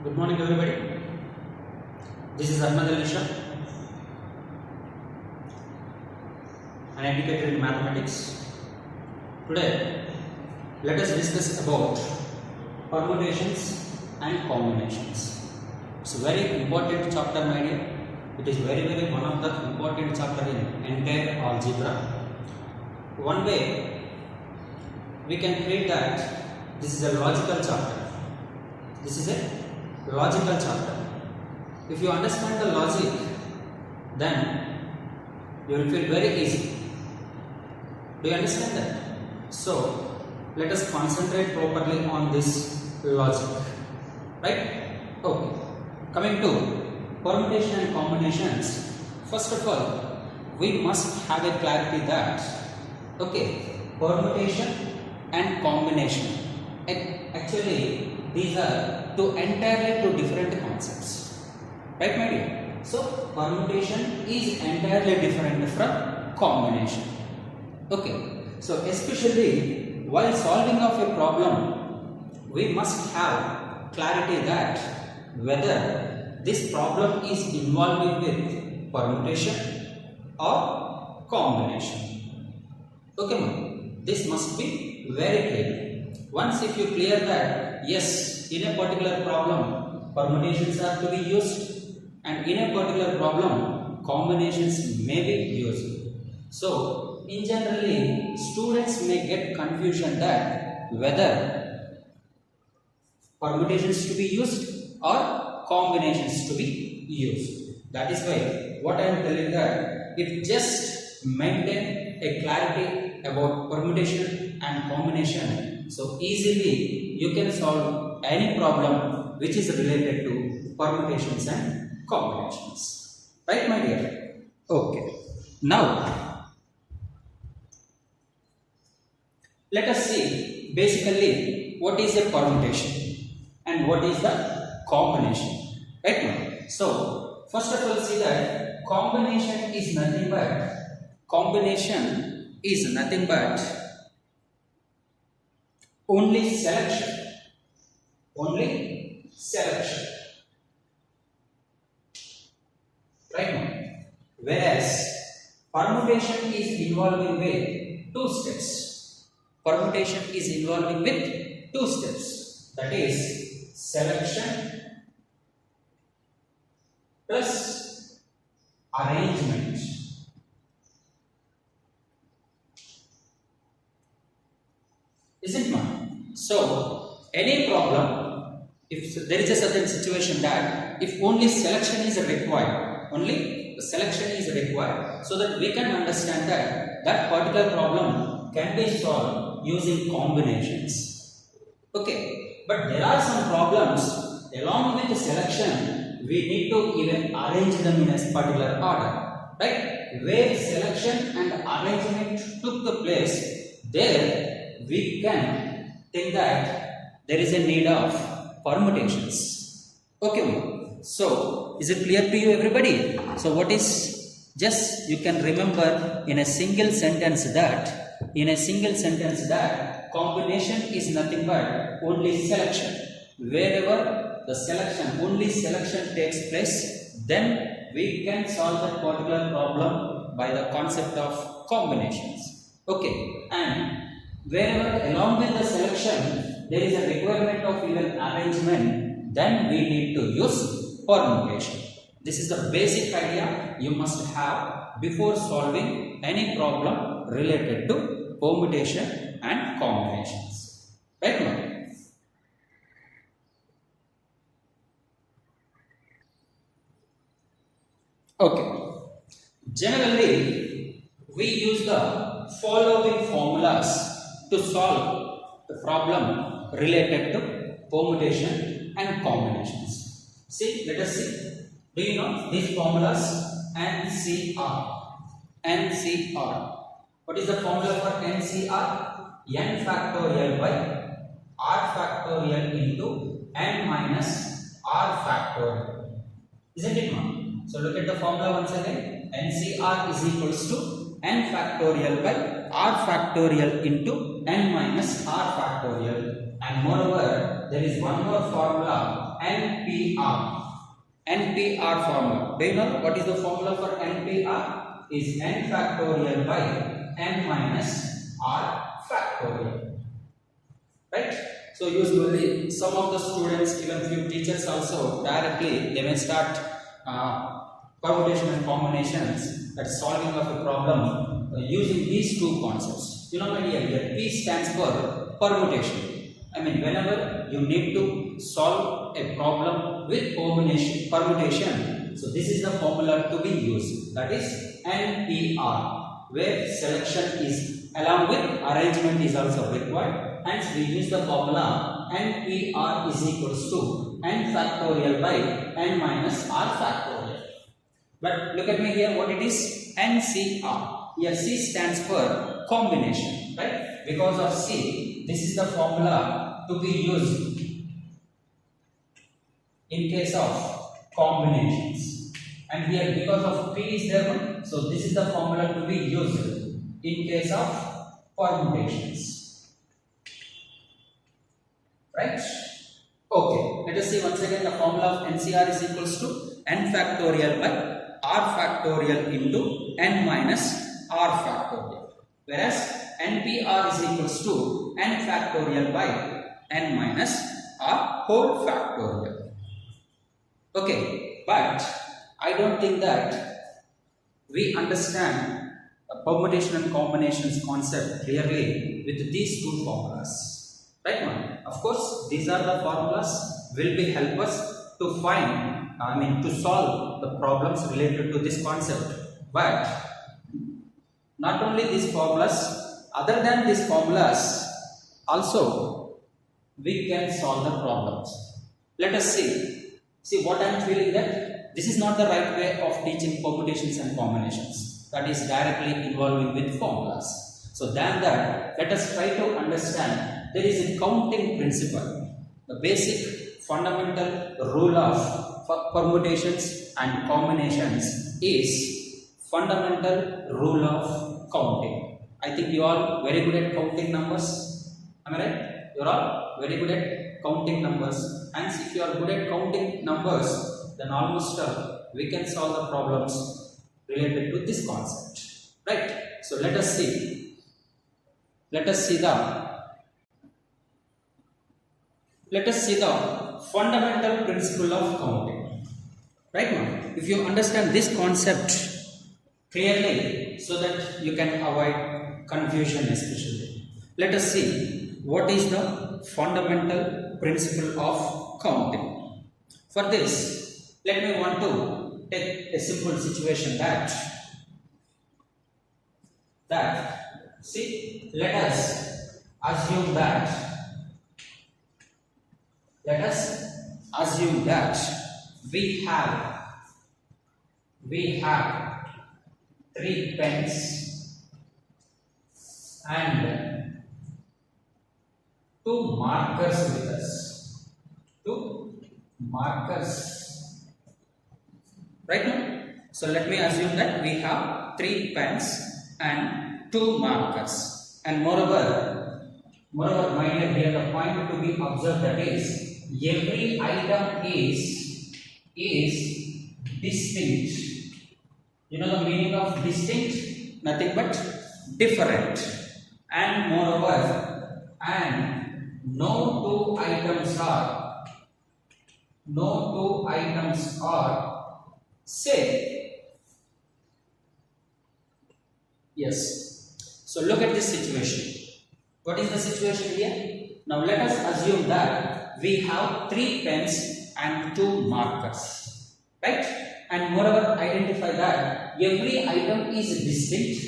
Good morning, everybody. This is Ahmad Alisha, an educator in mathematics. Today, let us discuss about permutations and combinations. It's a very important chapter, my dear. It is very one of the important chapter in entire algebra. One way we can create that this is a logical chapter. This is a logical chapter. If you understand the logic, then you will feel very easy. Do you understand that? So let us concentrate properly on this logic, right? Okay. Coming to permutation and combinations, first of all, we must have a clarity that permutation and combination, actually these are two entirely different concepts, right, my dear? So permutation is entirely different from combination. Okay, so especially while solving of a problem, we must have clarity that whether this problem is involving with permutation or combination. Okay, ma'am, this must be very clear. Once if you clear that yes, in a particular problem permutations are to be used and in a particular problem combinations may be used. So in generally students may get confusion that whether permutations to be used or combinations to be used. That is why what I am telling that if just maintain a clarity about permutation and combination, so easily you can solve any problem which is related to permutations and combinations, right, my dear? Okay, now let us see basically what is a permutation and what is the combination, right now. So first of all, see that combination is nothing but only selection, right now. Whereas permutation is involving with two steps. Permutation is involving with two steps. That is selection plus arrangement. Isn't it? So any problem, if there is a certain situation that if only selection is required, so that we can understand that that particular problem can be solved using combinations. Okay, but there are some problems along with the selection we need to even arrange them in a particular order, right? Where selection and arrangement took the place, there we can think that there is a need of permutations. Okay, so is it clear to you, everybody? So what is, just you can remember in a single sentence that combination is nothing but only selection. Wherever the selection, only selection takes place, then we can solve that particular problem by the concept of combinations. Okay, and wherever along with the selection there is a requirement of even arrangement, then we need to use permutation. This is the basic idea you must have before solving any problem related to permutation and combinations. Right now? Okay. Generally, we use the following formulas to solve the problem related to permutation and combinations. See, let us see. Do you know these formulas? NCR. What is the formula for NCR? N factorial by R factorial into N minus R factorial. Isn't it, ma'am? So look at the formula once again. NCR is equals to N factorial by R factorial into N minus R factorial. And moreover, there is one more formula, NPR. NPR formula. Do you know what is the formula for NPR? Is n factorial by n minus r factorial. Right? So usually some of the students, even few teachers also directly they may start permutation and combinations, that solving of a problem using these two concepts. You know, my dear, here P stands for permutation. I mean, whenever you need to solve a problem with permutation, so this is the formula to be used. That is NPR, where selection is along with arrangement is also required. Hence, we use the formula NPR is equals to n factorial by n minus r factorial. But look at me here, what it is? NCR. Here C stands for combination, right? Because of C, this is the formula to be used in case of combinations. And here because of P is there, so this is the formula to be used in case of permutations. Right? Okay, let us see once again the formula of NCR is equals to n factorial by r factorial into n minus r factorial, whereas NPR is equals to n factorial by n minus r whole factorial. Okay, but I don't think that we understand permutation and combinations concept clearly with these two formulas. Right, man? Of course, these are the formulas will be help us to find, to solve the problems related to this concept. But not only these formulas, other than these formulas, also we can solve the problems. Let us see. See what I am feeling that this is not the right way of teaching permutations and combinations. That is directly involving with formulas. So than that, let us try to understand there is a counting principle. The basic fundamental rule of permutations and combinations is fundamental rule of counting. I think you all very good at counting numbers. Am I right? You are all very good at counting numbers. And if you are good at counting numbers, then almost we can solve the problems related to this concept. Right? So let us see. Let us see the fundamental principle of counting. Right now, if you understand this concept clearly, so that you can avoid confusion especially. Let us see what is the fundamental principle of counting. For this, let me want to take a simple situation that see, let us assume that we have 3 pens and 2 markers with us. 2 markers. Right now? So let me assume that we have 3 pens and 2 markers. And moreover, my dear, here the point to be observed, that is every item is distinct. You know the meaning of distinct? Nothing but different. And moreover, and no two items are same. Yes. So look at this situation. What is the situation here? Now let us assume that we have 3 pens and 2 markers, right? And moreover, identify that every item is distinct.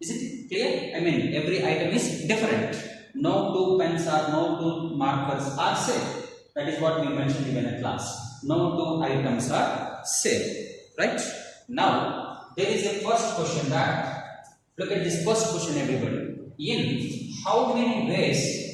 Is it clear? I mean, every item is different. No 2 pens or no 2 markers are same. That is what we mentioned even in class. No 2 items are same, right? Now, there is a first question that, look at this first question, everybody. In how many ways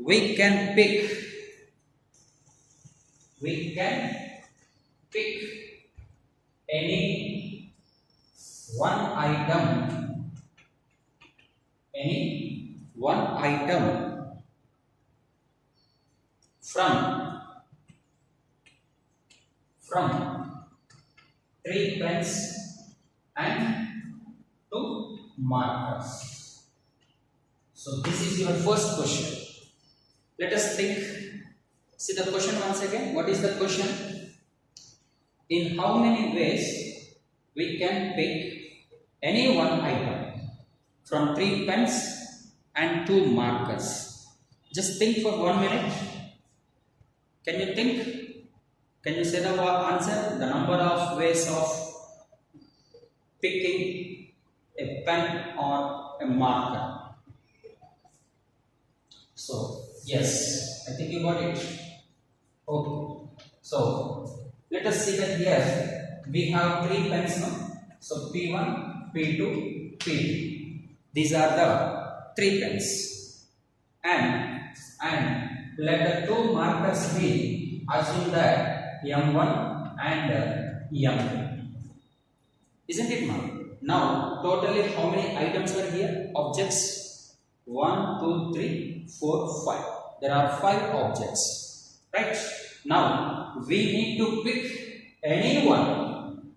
we can pick any one item, any one item from 3 pens and 2 markers. So this is your first question. Let us think. See the question once again. What is the question? In how many ways we can pick any one item from 3 pens and 2 markers? Just think for 1 minute. Can you think? Can you say the answer? The number of ways of picking a pen or a marker. So, yes, I think you got it. Okay. So, let us see that here we have 3 pens now. So, P1, P2, P3. These are the 3 pens. And let the 2 markers be, assume that M1 and M2. Isn't it now? Now, totally how many items are here? Objects? 1, 2, 3, 4, 5. There are 5 objects. Right? Now, we need to pick anyone.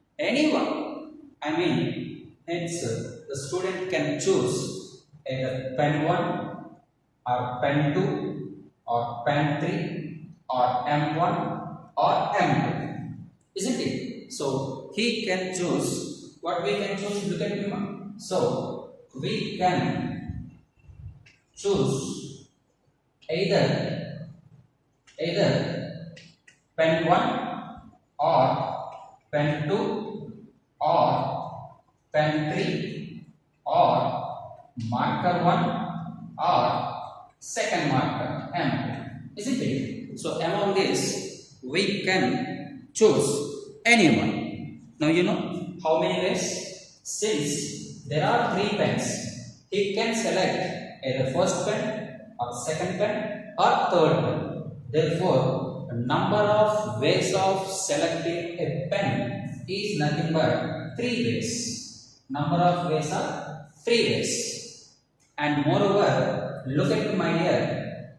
I mean, hence the student can choose either pen 1 or pen 2 or pen 3 or M1 or M2. Isn't it? So, he can choose. What we can choose? Look at me. So, we can choose either pen 1 or pen 2 or pen 3 or marker 1 or second marker M2. Isn't it? So, among these we can choose anyone. Now you know how many ways? Since there are 3 pens, he can select either first pen or second pen or third pen. Therefore, the number of ways of selecting a pen is nothing but 3 ways. Number of ways are 3 ways. And moreover, look at me, my dear,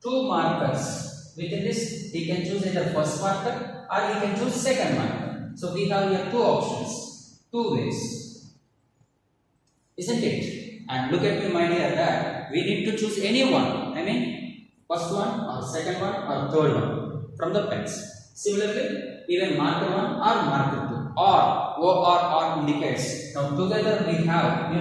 2 markers. Within this, he can choose either first marker or he can choose second marker. So we have here 2 options, 2 ways. Isn't it? And look at me, my dear, that we need to choose any one. I mean, first one or second one or third one from the pens. Similarly, even marker 1 or marker 2 or indicates. Now together we have,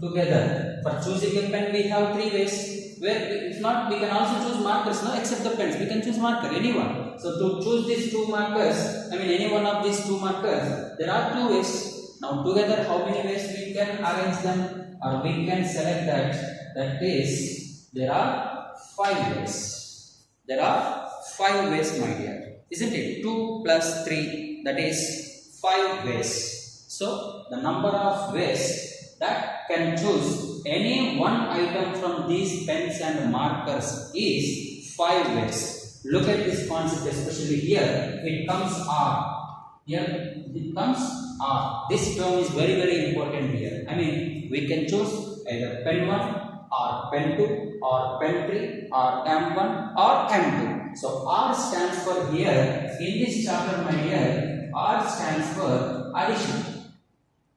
together for choosing a pen we have 3 ways. Where if not, we can also choose markers, no, except the pens. We can choose marker, anyone. So to choose these 2 markers, I mean any one of these 2 markers, there are 2 ways. Now together, how many ways we can arrange them, or we can select that? That is, there are 5 ways. There are 5 ways, my dear. Isn't it? 2 plus 3, that is 5 ways. So the number of ways that can choose any one item from these pens and markers is 5 ways. Look at this concept, especially here. It comes R. Here it comes R. This term is very, very important here. I mean, we can choose either pen 1 or pen 2 or pen 3 or M1 or M2. So R stands for here. In this chapter, my dear, R stands for addition.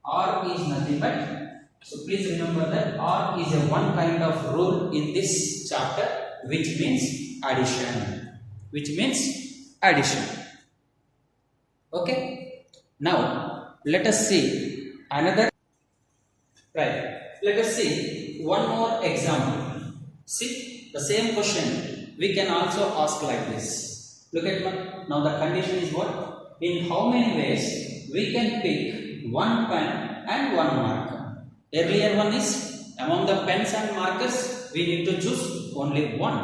R is nothing but. So please remember that R is a one kind of rule in this chapter, which means addition. Okay. Now let us see another. Right. Let us see one more example. See the same question we can also ask like this. Look at now the condition is what? In how many ways we can pick one pen and one marker? Earlier one is among the pens and markers we need to choose only one.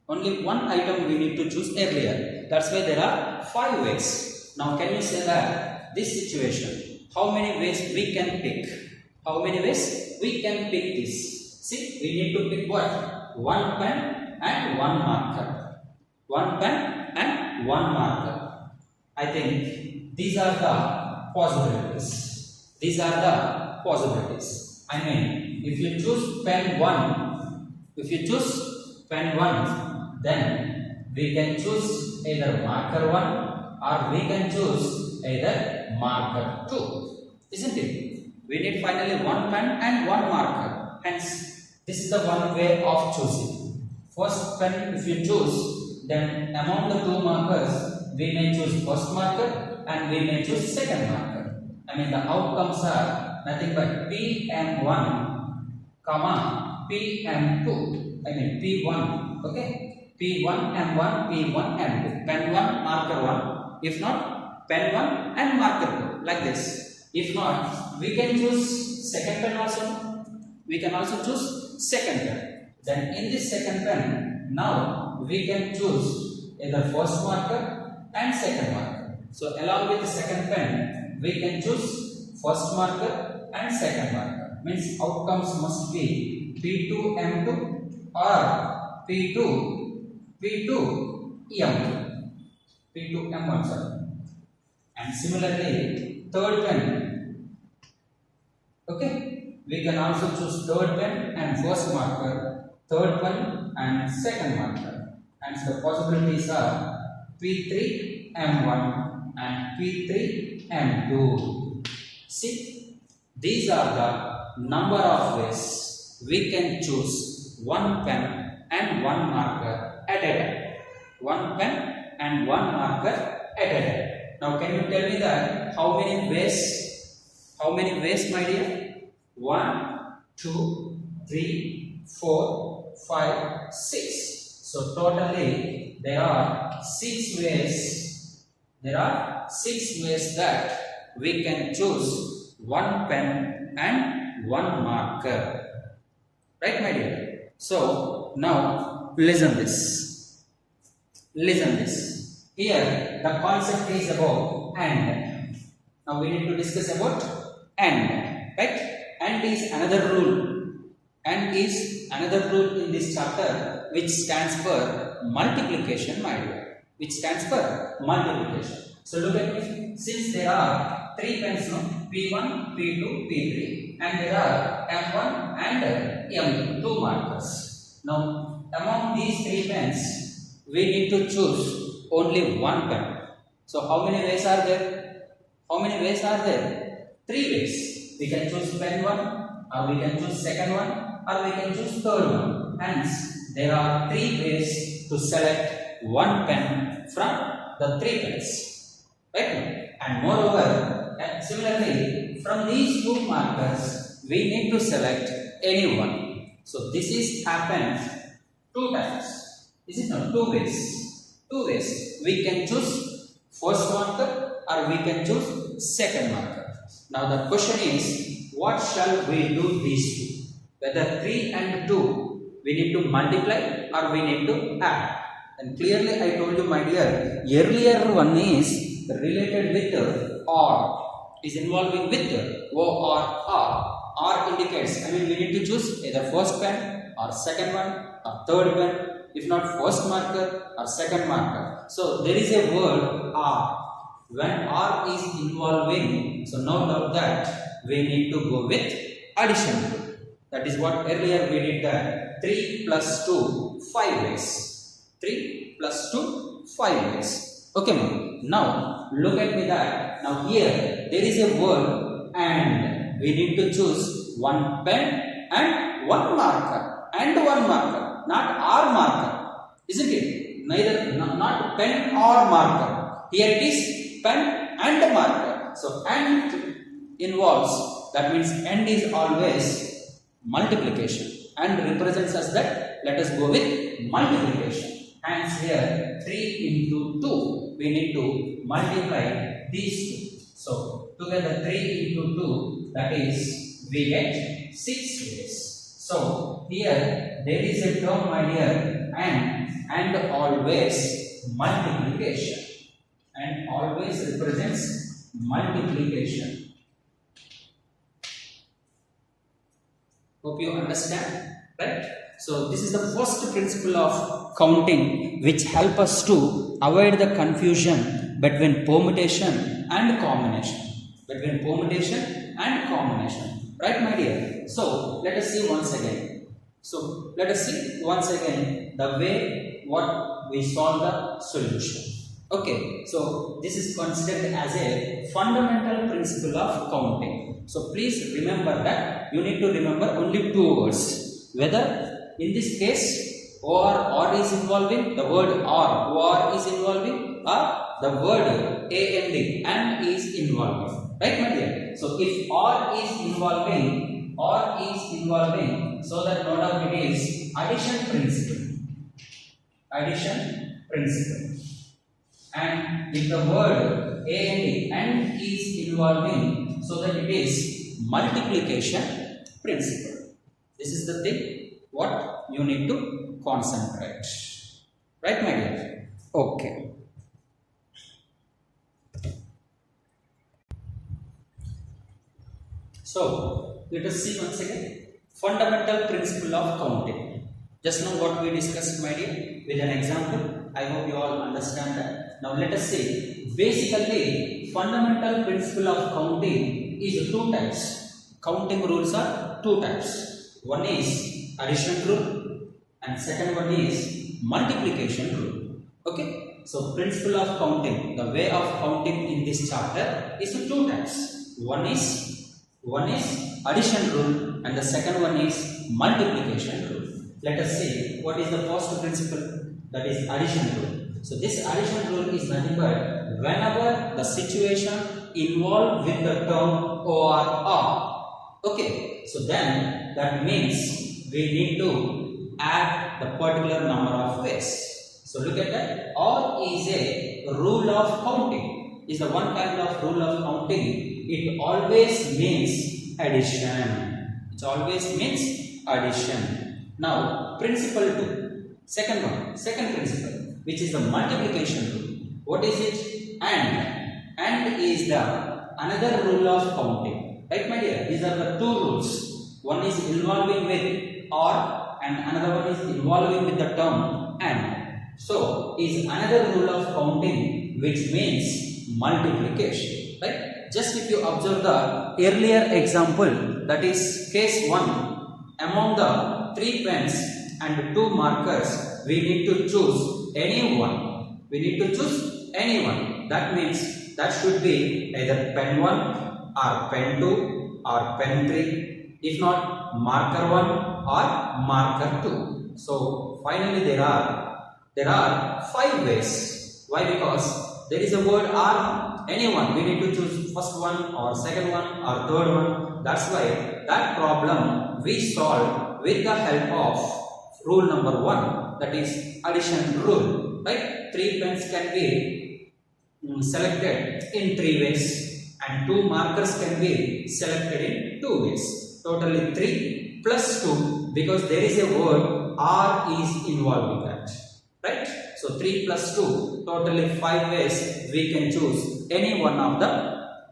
Only one item we need to choose earlier. That's why there are 5 ways. Now can you say that this situation, how many ways we can pick? How many ways we can pick this? See, we need to pick what? One pen and one marker. One pen and one marker. I think these are the possibilities. These are the possibilities. I mean, if you choose pen 1, then we can choose either marker 1 or we can choose either marker 2. Isn't it? We need finally one pen and one marker. Hence, this is the one way of choosing. First pen if you choose, then among the two markers, we may choose first marker and we may choose second marker. I mean the outcomes are nothing but PM1, comma PM2. I mean P1. Okay, P1 M1, P1 M2. Pen 1, marker 1. If not, pen 1 and marker 2. Like this. If not, we can choose second pen also. We can also choose second pen. Then in this second pen, now we can choose either first marker and second marker. So along with the second pen, we can choose first marker and second marker. Means outcomes must be P2 M2 or P2 M2. P2 M1, sorry. And similarly, third pen. Okay, we can also choose third pen and first marker, third pen and second marker. And the possibilities are P3 M1 and P3 M2. See, these are the number of ways we can choose one pen and one marker at a time. One pen and one marker at a time. Now, can you tell me that how many ways? How many ways, my dear? 1, 2, 3, 4, 5, 6. So totally there are 6 ways. There are 6 ways that we can choose one pen and one marker. Right, my dear? So now listen this. Listen this. Here the concept is about and. Now we need to discuss about and. Right? And is another rule. And is another rule in this chapter which stands for multiplication, my dear. Which stands for multiplication. So look at me. Since there are 3 pens, no? P1, P2, P3, and there are M1 and M2, 2 markers. Now among these 3 pens, we need to choose only one pen. So how many ways are there? How many ways are there? 3 ways. We can choose pen 1, or we can choose second one, or we can choose third one. Hence, there are 3 ways to select one pen from the 3 pens. Right? And moreover, similarly, from these 2 markers, we need to select any one. So this is happens 2 times. Is it not? 2 ways. 2 ways. We can choose first marker or we can choose second marker. Now the question is, what shall we do these 2? Whether 3 and 2, we need to multiply or we need to add. And clearly I told you, my dear, earlier one is related with or, is involving with O or R. R indicates, I mean we need to choose either first pen or second one or third pen. If not first marker or second marker. So there is a word R. When R is involving, so no doubt that we need to go with addition. That is what earlier we did that 3 plus 2, 5 ways. 3 plus 2, 5 ways. Okay, ma'am. Now look at me that. Now here there is a word and we need to choose one pen and one marker. Not R marker, isn't it? Neither, not pen or marker. Here it is pen and marker. So and involves, that means and is always multiplication and represents us that let us go with multiplication. Hence here 3 into 2 we need to multiply these 2. So together 3 into 2, that is we get 6 ways. So here there is a term, my dear, and always multiplication, and always represents multiplication. Hope you understand, right? So this is the first principle of counting which help us to avoid the confusion between permutation and combination. between permutation and combination. Right, my dear? So let us see once again. So let us see once again the way what we solve the solution. Okay, so this is considered as a fundamental principle of counting. So please remember that you need to remember only two words. Whether in this case or is involving, the word or is involving, or the word and is involving. Right, my dear? So if or is involving, so that no doubt it is addition principle. Addition principle. And if the word and is involving, so that it is multiplication principle. This is the thing what you need to concentrate. Right, my dear? Okay. So let us see once again fundamental principle of counting. Just now what we discussed, my dear, with an example. I hope you all understand that. Now let us see. Basically, fundamental principle of counting is two types. Counting rules are two types. One is addition rule and second one is multiplication rule. Okay. So principle of counting, the way of counting in this chapter is two types. One is addition rule and the second one is multiplication rule. Let us see what is the first principle, that is addition rule. So this addition rule is nothing but whenever the situation involved with the term or. Okay, so then that means we need to add the particular number of ways. So look at that. Or is a rule of counting. Is the one kind of rule of counting. It always means addition. It always means addition. Now, principle 2. Second principle, which is the multiplication rule. What is it? And is the another rule of counting. Right, my dear? These are the two rules. One is involving with or and another one is involving with the term and. So, is another rule of counting which means multiplication. Right? Just if you observe the earlier example, that is case 1. Among the 3 pens and 2 markers, we need to choose any one. That means that should be either pen 1 or pen 2 or pen 3. If not, marker 1 or marker 2. So finally there are 5 ways. Why? Because there is a word or, anyone. We need to choose first one or second one or third one. That's why that problem we solve with the help of rule number 1, that is addition rule. Right? 3 pens can be selected in 3 ways and 2 markers can be selected in 2 ways. Totally 3 plus 2, because there is a word or is involved in that. Right? So 3 plus 2, totally 5 ways we can choose any one of the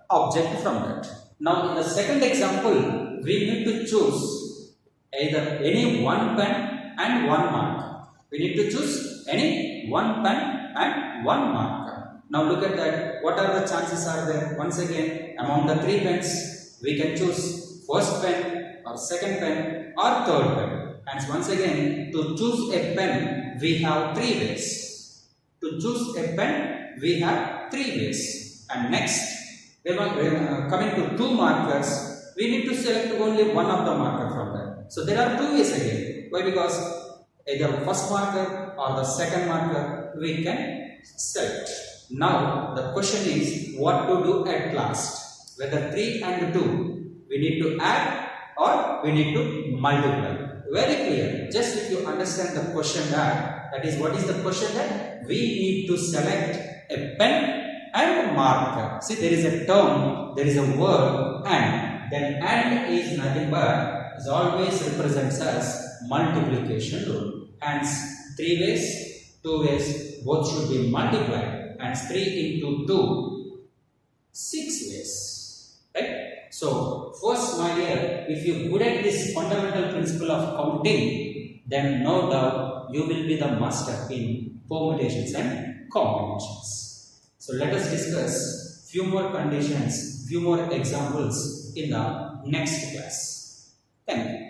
object from that. Now in the second example, we need to choose either any one pen and one marker. We need to choose any one pen and one marker. Now look at that. What are the chances are there? Once again, among the 3 pens, we can choose first pen or second pen or third pen. And once again, to choose a pen, we have 3 ways. To choose a pen, we have 3 ways. And next, coming to 2 markers, we need to select only one of the marker from that. So there are 2 ways again. Why? Because either first marker or the second marker we can select. Now the question is what to do at last. Whether 3 and 2 we need to add or we need to multiply. Very clear. Just if you understand the question that is what is the question that we need to select a pen and marker. See, there is a term, there is a word and. Then and is nothing but is always represents as multiplication rule. Hence 3 ways, 2 ways, both should be multiplied. Hence 3 into 2, 6 ways. Right? So first, my dear, if you good at this fundamental principle of counting, then no doubt you will be the master in permutations and combinations. So let us discuss few more conditions few more examples in the next class. Thank you.